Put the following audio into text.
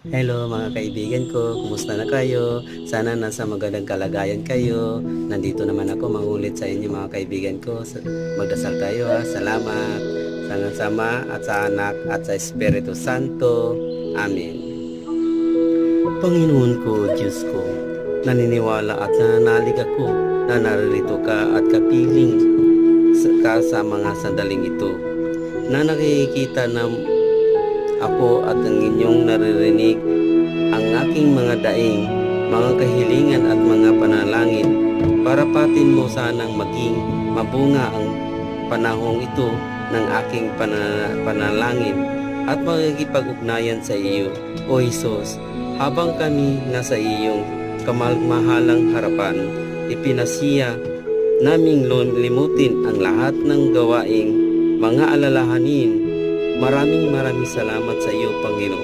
Hello mga kaibigan ko, kumusta na kayo? Sana nasa magandang kalagayan kayo. Nandito naman ako mangulit sa inyo mga kaibigan ko. Magdasal tayo ha. Salamat sa Sama at sa Anak at sa Espiritu Santo. Amen. Panginoon ko, Diyos ko, naniniwala at nananalig ako na naririto ka at kapiling ka sa mga sandaling ito na nakikita na ako at ang inyong naririnig ang aking mga daing, mga kahilingan at mga panalangin. Parapatin mo sanang maging mabunga ang panahong ito ng aking panalangin at magkikipag-ugnayan sa iyo, O Hesus, habang kami nasa iyong kamalmahalang harapan. Ipinasiya naming limutin ang lahat ng gawaing mga alalahanin. Maraming salamat sa iyo, Panginoon.